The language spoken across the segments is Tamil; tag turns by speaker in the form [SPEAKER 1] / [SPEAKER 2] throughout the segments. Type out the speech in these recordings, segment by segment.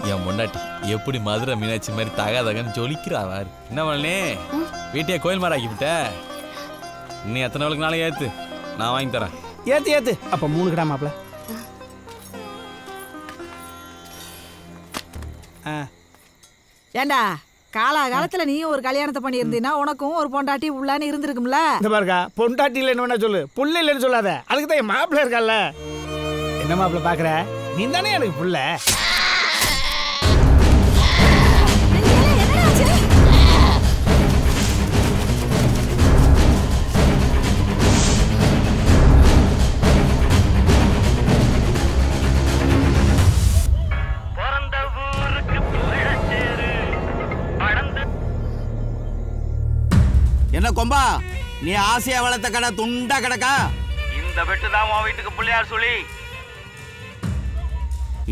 [SPEAKER 1] என் பொண்டாட்டி எப்படி மதுரை மீனாட்சி மாதிரி தகன்னு ஜொலிக்கிறாவாரு. என்ன பண்ணே வீட்டையே கோயில் மாதிரி ஆக்கிவிட்ட. இன்னும் எத்தனை நாளுக்கு நாளை ஏத்து நான் வாங்கி தரேன்.
[SPEAKER 2] ஏத்து அப்ப 3 கிடா மாப்பிள.
[SPEAKER 3] ஏண்டா காலத்துல நீயும் ஒரு கல்யாணத்தை பண்ணி இருந்தீன்னா உனக்கும் ஒரு பொண்டாட்டி உள்ளான்னு இருந்திருக்கும்ல.
[SPEAKER 2] இந்த பாருக்கா, பொண்டாட்டி இல்லைன்னு வேணா சொல்லு, புள்ள இல்லைன்னு சொல்லாத. அதுக்கு தான் என் மாப்பிள்ள இருக்கால. என்ன மாப்பிள்ள பாக்குற, நீ தானே எனக்கு புள்ள.
[SPEAKER 4] என்ன கொம்பா, நீ ஆசையா வளர்த்த கடை துண்டா கிடக்கா?
[SPEAKER 5] இந்த வெட்டு தான் உன் வீட்டுக்கு பிள்ளையார் சொல்லி.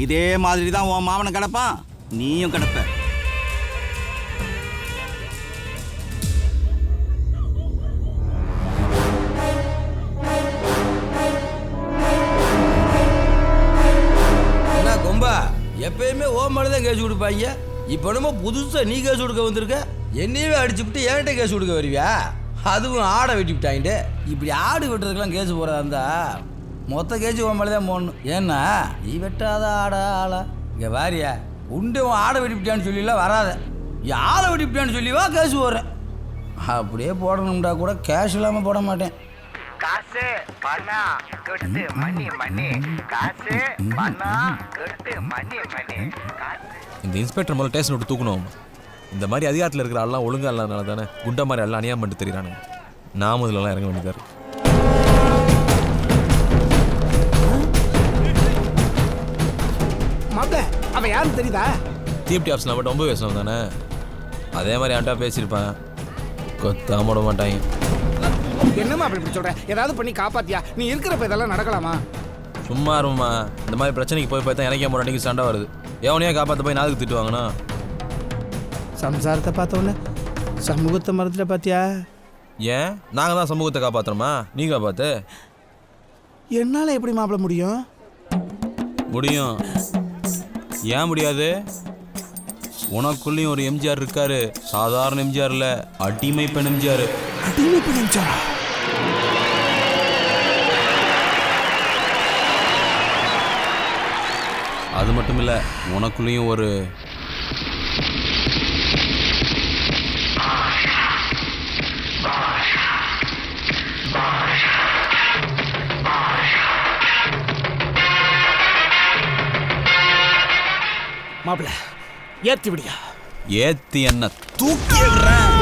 [SPEAKER 4] இதே மாதிரி தான் உன் மாமனை கிடப்பான், நீயும் கிடப்ப.
[SPEAKER 6] என்ன கொம்பா, எப்பயுமே ஓ மேலதான் கேஸ் கொடுப்பாங்க. இப்ப என்னமோ புதுசா நீ கேஸ் கொடுக்க வந்திருக்க. என்னையவே அடிச்சுவிட்டு என்கிட்ட கேஸ் கொடுக்க வருவியா? அதுவும் ஆடை வெட்டி விட்டாங்க. இப்படி ஆடு வெட்டுறதுக்கெல்லாம் கேஸ் போகிறதா இருந்தா மொத்த கேஜி உன் மேலே தான் போடணும். ஏன்னா நீ வெட்டாத ஆளா இங்கே வாரியா உண்டு உன் ஆடை வெட்டிவிட்டான்னு சொல்லிலாம் வராத. ஆளை வெட்டிவிட்டான்னு சொல்லிவா கேஸ் போடுறேன். அப்படியே போடணும்டா கூட கேஷ் இல்லாமல் போட மாட்டேன்.
[SPEAKER 5] காசு பணம் கெடுத்து மணி மணி, காசு பணம் கெடுத்து மணி மணி.
[SPEAKER 1] இந்த இன்ஸ்பெக்டர் முதல்ல ஸ்டேஷன் விட்டு தூக்கணும். இந்த மாதிரி அதிகாரத்தில் இருக்கிற ஆள்லாம் ஒழுங்கா இல்லாதனால தானே குண்டா மாதிரி எல்லாம் அநியாயம் பண்ணிட்டு தெரியுறானுங்க. நான் முதல்லாம் இறங்க வேண்டியதாரு.
[SPEAKER 2] மாப்பிள்ள அவன் யாரும் தெரியுதா?
[SPEAKER 1] டிஎப்டி ஆஃபீஸில் மட்டும் 9 வயசு தானே. அதே மாதிரி ஆண்டா பேசியிருப்பேன். கொத்தாம விட மாட்டாங்க.
[SPEAKER 2] என்னமா அப்படி இப்படி சொல்ற? ஏதாவது பண்ணி காப்பாத்தியா? நீ இருக்கிறப்ப இதெல்லாம் நடக்கலாமா?
[SPEAKER 1] சும்மா இருமா. இந்த மாதிரி பிரச்சனைக்கு போய் பார்த்தா எனக்கே முன்னாடி சண்டை வருது. எவனையா காப்பாற்ற போய் நாளுக்கு திட்டுவாங்கண்ணா.
[SPEAKER 2] சம்சாரத்தை பார்த்தோன்னே சமூகத்தை மறந்துட்ட பாத்தியா?
[SPEAKER 1] ஏன் நாங்கள் தான் சமூகத்தை காப்பாற்றுறோமா? நீ காப்பாற்று.
[SPEAKER 2] என்னால் எப்படி மாப்பிள முடியும்?
[SPEAKER 1] முடியும். ஏன் முடியாது? உனக்குள்ளேயும் ஒரு எம்ஜிஆர் இருக்காரு. சாதாரண எம்ஜிஆர் இல்லை, அடிமை பெண் எம்ஜிஆர்.
[SPEAKER 2] அடிமை பெண் எம்ஜிஆர்?
[SPEAKER 1] அது மட்டும் இல்லை, உனக்குள்ளேயும் ஒரு
[SPEAKER 2] மாப்பிள ஏத்தி விடியா?
[SPEAKER 1] ஏத்தி என்ன தூக்கி விடுறேன்.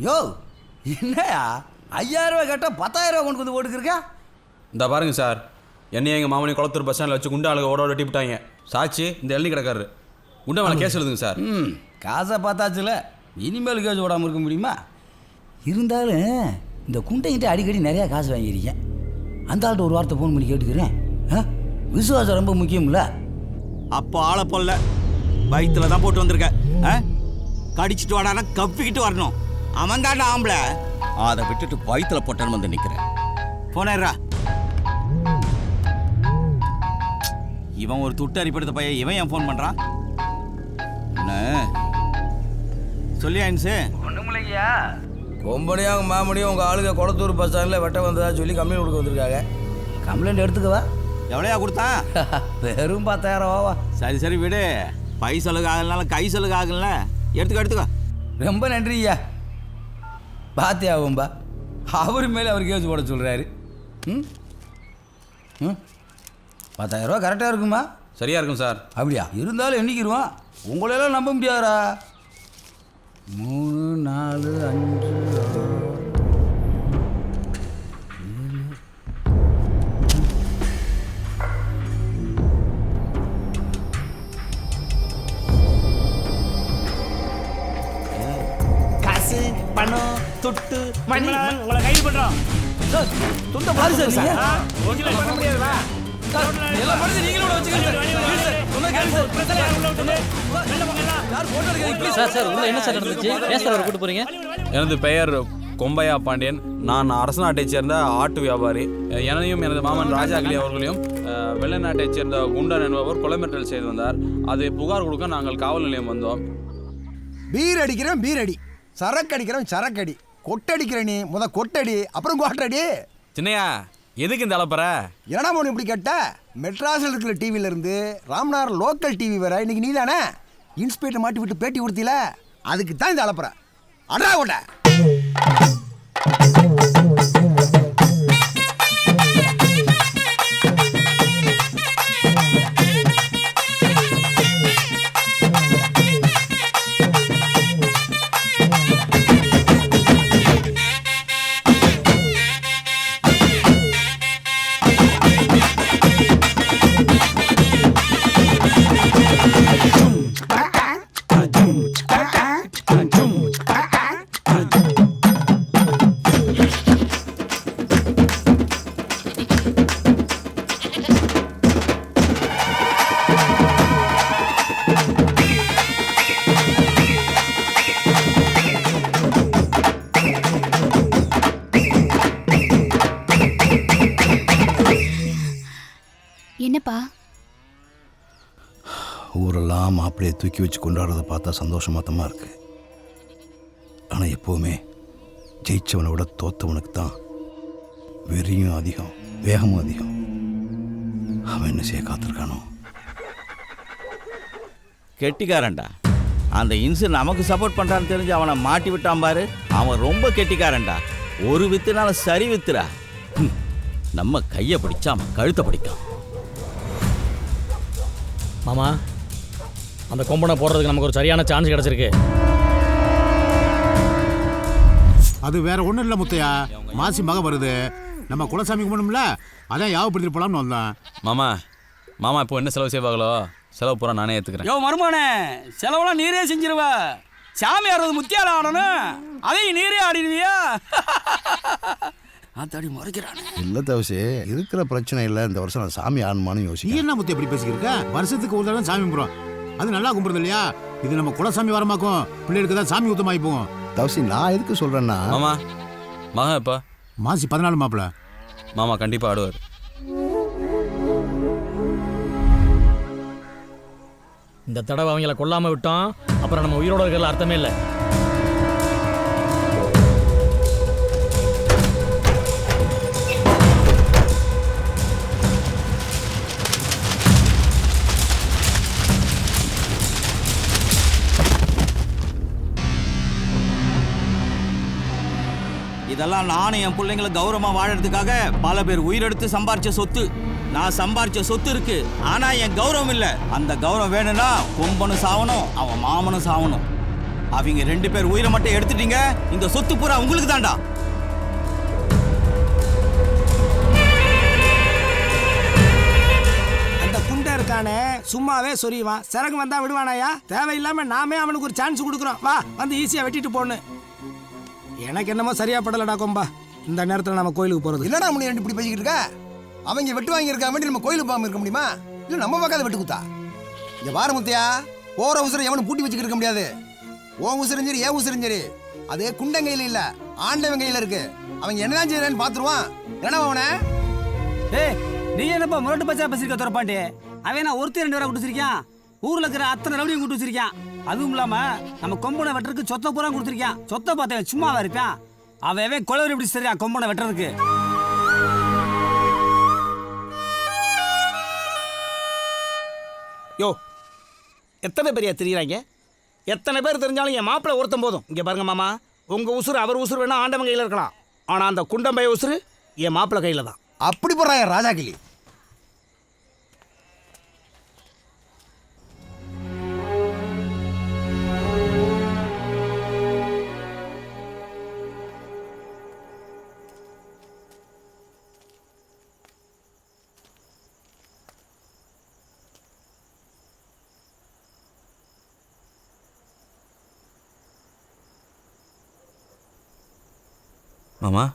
[SPEAKER 6] யோ என்னயா 5000 ரூபாய் கேட்டால் 10,000 ரூபாய் கொண்டு வந்து ஓடுக்கிருக்கா?
[SPEAKER 1] இந்த பாருங்க சார், என்னையும் எங்கள் மாமனி குளத்தூர் பஸ் ஸ்டாண்டில் வச்சு குண்டா ஆளுங்க ஓட வெட்டி விட்டாங்க. சாட்சி இந்த எள்ளி கிடக்காரு. குண்டா மேலே கேஸ் எழுதுங்க சார்.
[SPEAKER 6] காசை பார்த்தாச்சுல, இனிமேல் கேஸ் ஓடாமல் இருக்க முடியுமா? இருந்தாலும் இந்த குண்டைங்கிட்ட அடிக்கடி நிறையா காசு வாங்கியிருக்கேன். அந்த ஆள்கிட்ட ஒரு வார்த்தை ஃபோன் பண்ணி கேட்டுக்கிறேன். விசுவாசம் ரொம்ப முக்கியம்ல.
[SPEAKER 4] அப்போ ஆளை போடல, வயிற்றுல தான் போட்டு வந்திருக்க. கடிச்சிட்டு வாடானா கப்பிக்கிட்டு வரணும். அவன் தாண்டா ஆம்பளை. அதை விட்டுட்டு வயிற்றுல போட்டேன்னு வந்து நிற்கிறேன். போனேர்றா. இவன் ஒரு துட்டு அரிப்படுத்த பையன், இவன் ஏன் ஃபோன் பண்ணுறான்? என்ன சொல்லியா இன்ஸு?
[SPEAKER 5] ஒண்ணுமில்லையா,
[SPEAKER 6] கொம்பனியும் அவங்க மாமனியும் உங்கள் ஆளுங்க குளத்தூர் பஸ் ஸ்டாண்டில் வெட்ட வந்ததா சொல்லி கம்ப்ளைண்ட் கொடுக்க வந்திருக்காங்க. கம்ப்ளைண்ட் எடுத்துக்கவா?
[SPEAKER 4] எவ்வளோயா கொடுத்தான்?
[SPEAKER 6] வெறும் 10,000 ரூபாவா?
[SPEAKER 4] சரி சரி விடு, பை சொல்லுக்கு ஆகலனால கை சொல்லுக்கு ஆகல. எடுத்துக்கோ.
[SPEAKER 6] ரொம்ப நன்றி ஐயா. பாத்தியா ஆகும்பா, அவர் மேலே அவர் கேஸ் போட சொல்கிறாரு. 10,000 ரூபா கரெக்டாக இருக்குமா?
[SPEAKER 1] சரியா இருக்கும் சார்.
[SPEAKER 6] அப்படியா இருந்தாலும் என்னைக்கிருவான் உங்களையெல்லாம் நம்ப முடியாதா? 3 4 5
[SPEAKER 2] காசு பணம் துட்டு மணி உங்களை கைது பண்றோம். துண்ட பாரு சார் நீங்க. ஒண்ணுமே பண்ண முடியாதுடா.
[SPEAKER 6] எல்லா பணத்தையும் நீங்களே உள்ள வச்சுக்கங்க சார். சொன்னா கேளு சார்.
[SPEAKER 2] பிரச்சனை உள்ள விட்டுங்க. வெளில போங்கடா.
[SPEAKER 6] யார் போட்டோ எடுக்கிறீங்க?
[SPEAKER 7] சார் உள்ள என்ன சார் நடந்துச்சு? ஏன் சார் அவரை கூட்டு போறீங்க?
[SPEAKER 1] எனது பெயர் கொம்பையா பாண்டியன். நான் அரச நாட்டைச் சேர்ந்த ஆட்டு வியாபாரி. என்னையும் எனது மாமன் ராஜாக்களி அவர்களையும் வெள்ளை நாட்டைச் சேர்ந்த குண்டன் என்பவர் கொலை மிரட்டல் செய்து வந்தார். அதை புகார் கொடுக்க நாங்கள் காவல் நிலையம் வந்தோம்.
[SPEAKER 8] பீர் அடிக்கிறவன் பீர் அடி, சரக்கு அடிக்கிறவன் சரக்கு அடி, கொட்டடிக்கிற நீ கொட்டடி, அப்புறம் கோட்டடி.
[SPEAKER 1] சின்னையா, எதுக்கு இந்த அலப்பற?
[SPEAKER 8] என்னடா மோனு இப்படி கேட்ட? மெட்ராஸில் இருக்கிற டிவில இருந்து ராம்நாத் லோக்கல் டிவி வர இன்னைக்கு நீ தானே இன்ஸ்பெக்டர் மாட்டி விட்டு பேட்டி கொடுத்தில, அதுக்கு தான் இந்த அலப்பற. அடா ஓட்ட
[SPEAKER 9] என்னப்பா?
[SPEAKER 10] ஊரெல்லாம் மாப்பிள்ளையை தூக்கி வச்சு கொண்டாடுறதை பார்த்தா சந்தோஷமாக இருக்கு. ஆனால் எப்போவுமே ஜெயிச்சவனை விட தோத்தவனுக்கு தான் வெறியும் அதிகம், வேகமும் அதிகம். அவன் என்ன செய்ய காத்திருக்கானோ?
[SPEAKER 4] கெட்டிக்காரன்டா. அந்த இன்சு நமக்கு சப்போர்ட் பண்ணுறான்னு தெரிஞ்சு அவனை மாட்டி விட்டான் பாரு. அவன் ரொம்ப கெட்டிக்காரன்டா. ஒரு வித்துனால சரி வித்துறா. நம்ம கையை பிடிச்சா அவன் கழுத்தை பிடிக்கும்.
[SPEAKER 7] மாமா, அந்த கொம்பனை போடுறதுக்கு நமக்கு ஒரு சரியான சான்ஸ் கிடைச்சிருக்கு.
[SPEAKER 11] அது வேற ஒன்றும் இல்லை முத்தையா, மாசி மகம் வருது, நம்ம குலசாமி கும்பிடணும்ல, அதான் யாவப்படுத்திட்டு போலாம்னு வந்தேன்.
[SPEAKER 1] மாமா இப்போ என்ன செலவு செய்வாங்களோ செலவு பூரா நானே ஏற்றுக்கிறேன்.
[SPEAKER 6] யோ மருமானே, செலவெல்லாம் நீரே செஞ்சிருவ. சாமி ஆடுறது முத்தியால ஆடணும், அதையும் நீரே ஆடிடுவியா? ஆத்தாடி முறைக்கிறானே.
[SPEAKER 10] இல்லை தவசி, இருக்கிற பிரச்சனை இல்லை. இந்த வருஷம் நான் சாமி ஆடணுமான்னு
[SPEAKER 11] நீ
[SPEAKER 10] யோசிக்கிறேன்.
[SPEAKER 11] என்ன முத்தை எப்படி பேசிக்கிருக்க? வருஷத்துக்கு ஒரு தடவை சாமி கும்பிடுறோம், அது நல்லா கும்பிடுறது இல்லையா? இது நம்ம குலசாமி வரமாக்கும், பிள்ளைகளுக்கு தான் சாமி ஊத்தமாயி போகும்.
[SPEAKER 10] தவசி, நான் எதுக்கு சொல்கிறேன்னா,
[SPEAKER 1] மாமா மகன் எப்போ?
[SPEAKER 11] மாசி 14 மாப்பிள்ள.
[SPEAKER 1] மாமா கண்டிப்பாக ஆடுவார்.
[SPEAKER 7] இந்த தடவை அவங்கள கொல்லாம விட்டோம், அப்புறம் நம்ம உயிரோட இருக்கிறதுல அர்த்தமே இல்லை.
[SPEAKER 4] இதெல்லாம் நானும் என் பிள்ளைங்களை கௌரவமாக வாழறதுக்காக பல பேர் உயிரெடுத்து சம்பாரிச்ச சொத்து. நான் சம்பாரிச்ச சொத்து இருக்கு, ஆனா என் கௌரவம் இல்லை. அந்த கௌரவம் வேணும்னா கொம்பனும் சாவணும், அவன் மாமனும் சாவணும். அவங்க 2 பேர் உயிரை மட்டும் எடுத்துட்டீங்க, இந்த சொத்து பூரா உங்களுக்கு தான்டா.
[SPEAKER 2] அந்த குண்டை இருக்கானே சும்மாவே சொரிவான், சரக்கு வந்தா விடுவானாயா? தேவையில்லாம நாமே அவனுக்கு ஒரு சான்ஸ் கொடுக்குறோம். வா வந்து ஈஸியா வெட்டிட்டு போன்னு. எனக்கு என்னமோ சரியா படலடா கொம்பா, இந்த நேரத்தில் நம்ம கோயிலுக்கு போறது.
[SPEAKER 8] என்னடா முனி இப்படி பேசிக்கிட்டு இருக்க? அவங்க வெட்டு வாங்கியிருக்க வேண்டி நம்ம கோயிலுக்கு போகாம இருக்க முடியுமா? இல்லை நம்ம பார்க்காத வெட்டு குத்தா? இங்க பாரு முத்தையா, போற உசுரை எவனும் பூட்டி வச்சுக்கிட்டு இருக்க முடியாது. ஓ உசுரும் சரி, ஏன் உசுரும் சரி, அது குண்டங்கையில இல்ல ஆண்டவன் கையில இருக்கு. அவங்க என்னதான் செய்யறான்னு பாத்துருவான். என்ன அவன?
[SPEAKER 2] ஏய், நீ என்னப்பா முரட்டு பச்சா பேசிருக்க துறப்பாண்டி? அவன் ஒருத்தர் 2 பேரா கொடுத்துருக்கான், ஊர்ல இருக்கிற அத்தனை ரவுடியும் கூட்டு வச்சிருக்கான். அதுவும் இல்லாம நம்ம கொம்பனை வெட்டுறதுக்கு சொத்தை பூரா கொடுத்துருக்கான். சொத்தை பார்த்தேன் சும்மாவா இருப்பான்? அவன் கொலவரி எப்படி சரியா கொம்பனை வெட்டுறதுக்கு? யோ, எத்தனை பேரையா தெரியுறாங்க? எத்தனை பேர் தெரிஞ்சாலும் என் மாப்பிள்ளை ஒருத்தம் போதும். இங்கே பாருங்க மாமா, உங்கள் உசுறு அவர் உசுறு வேணா ஆண்டவன் கையில் இருக்கலாம், ஆனால் அந்த குண்டம்பைய உசுறு என் மாப்பிள்ளை கையில் தான்.
[SPEAKER 8] அப்படி போடுறாங்க ராஜா கிளி.
[SPEAKER 1] மாமா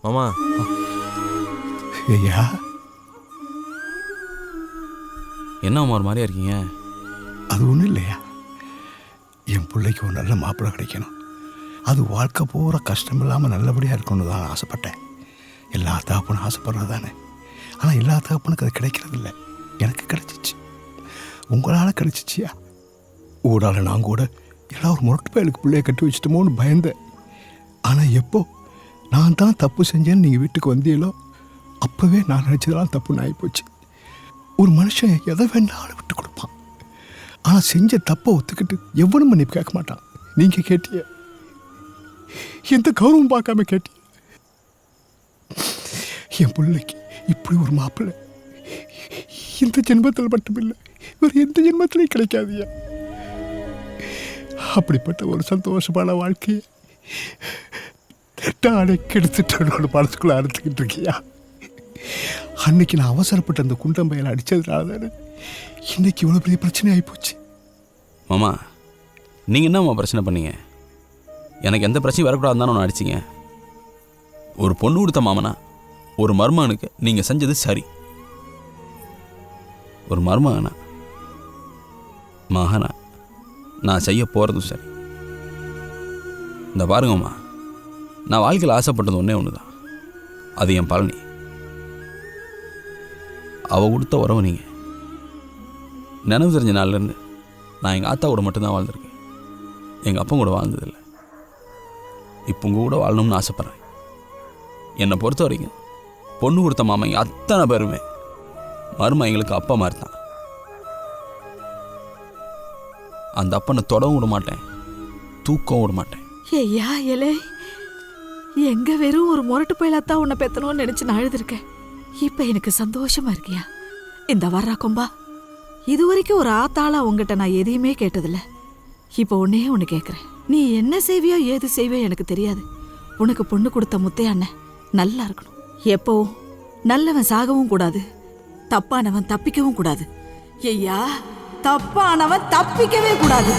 [SPEAKER 9] மாமா
[SPEAKER 10] ஐயா
[SPEAKER 1] என்ன மாமா ஒரு மாதிரியா இருக்கீங்க?
[SPEAKER 10] அது ஒன்றும் இல்லையா, என் பிள்ளைக்கு ஒரு நல்ல மாப்பிள்ளை கிடைக்கணும், அது வாழ்க்கை பூரா கஷ்டம் இல்லாமல் நல்லபடியாக இருக்கணும்னு தான் ஆசைப்பட்டேன். எல்லா தகப்பனும் ஆசைப்படுறது தானே. ஆனால் எல்லா தகப்பனுக்கு அது கிடைக்கிறதில்ல. எனக்கு கிடைச்சிச்சு, உங்களால் கிடைச்சிச்சியா. ஊடால நான் கூட எல்லாம் ஒரு முரட்டு பயலுக்கு பிள்ளைய கட்டி வச்சுட்டோமோன்னு பயந்தேன். ஆனால் எப்போ நான் தான் தப்பு செஞ்சேன்னு நீங்கள் வீட்டுக்கு வந்தீங்களோ அப்போவே நான் நினச்சதெல்லாம் தப்புன்னு ஆகிப்போச்சு. ஒரு மனுஷன் எதை வேண்டாலும் விட்டு கொடுப்பான், ஆனால் செஞ்ச தப்பை ஒத்துக்கிட்டு எவனும் மன்னிப்பு கேட்க மாட்டான். நீங்கள் கேட்டிய, எந்த கௌரவம் பார்க்காம கேட்டிய. என் பிள்ளைக்கு இப்படி ஒரு மாப்பிள்ளை இந்த ஜென்மத்தில் மட்டுமில்லை, வேறு எந்த ஜென்மத்திலையும் கிடைக்காதியா. அப்படிப்பட்ட ஒரு சந்தோஷமான வாழ்க்கையை நானே கெடுத்துட்டோட மனசுக்குள்ள அறுத்துக்கிட்டு இருக்கியா. அன்னைக்கு நான் அவசரப்பட்டு அந்த குண்டம்பையில் அடித்ததுனால தானே இன்னைக்கு இவ்வளோ பெரிய பிரச்சனை ஆகிப்போச்சு.
[SPEAKER 1] மாமா நீங்கள் என்னம்மா பிரச்சனை பண்ணீங்க? எனக்கு எந்த பிரச்சனையும் வரக்கூடாதுன்னு தானே ஒன்று அடிச்சிங்க. ஒரு பொண்ணு கொடுத்த மாமனா ஒரு மருமகனுக்கு நீங்கள் செஞ்சது சரி. ஒரு மருமகனா மகனா நான் செய்ய போகிறதும் சரி. இந்த பாருங்கம்மா, நான் வாழ்க்கையில் ஆசைப்பட்டது ஒன்றே ஒன்று தான், அது என் பழனி. அவள் கொடுத்த உறவு நீங்கள். நினைவு தெரிஞ்ச நாள்லேருந்து நான் எங்கள் ஆத்தா கூட மட்டும்தான் வாழ்ந்துருக்கேன், எங்கள் அப்பா கூட வாழ்ந்ததில்லை. இப்போ உங்கள் கூட வாழணும்னு ஆசைப்பட்றேன். என்னை பொறுத்த வரைக்கும் பொண்ணு கொடுத்த மாமா அத்தனை பேருமே மருமா எங்களுக்கு அப்பா மாதிரி தான். அந்த அப்பனை தொடவும் விட மாட்டேன், தூக்கவும் விட மாட்டேன்.
[SPEAKER 3] ஐயா இலே, எங்க வெறும் ஒரு முரட்டு பயிலாத்தான் உன்னை பெத்தணும்னு நினைச்சு நான் அழுதுருக்கேன். இப்ப எனக்கு சந்தோஷமா இருக்கியா? இந்த வர்றா கொம்பா, இது வரைக்கும் ஒரு ஆத்தாளா உங்ககிட்ட நான் எதையுமே கேட்டதில்ல. இப்ப ஒன்னே ஒன்று கேட்குறேன், நீ என்ன செய்வியோ ஏது செய்வியோ எனக்கு தெரியாது. உனக்கு பொண்ணு கொடுத்த முத்தையாண்ண நல்லா இருக்கணும். எப்பவும் நல்லவன் சாகவும் கூடாது, தப்பானவன் தப்பிக்கவும் கூடாது. ஐயா, தப்பானவன் தப்பிக்கவே கூடாது.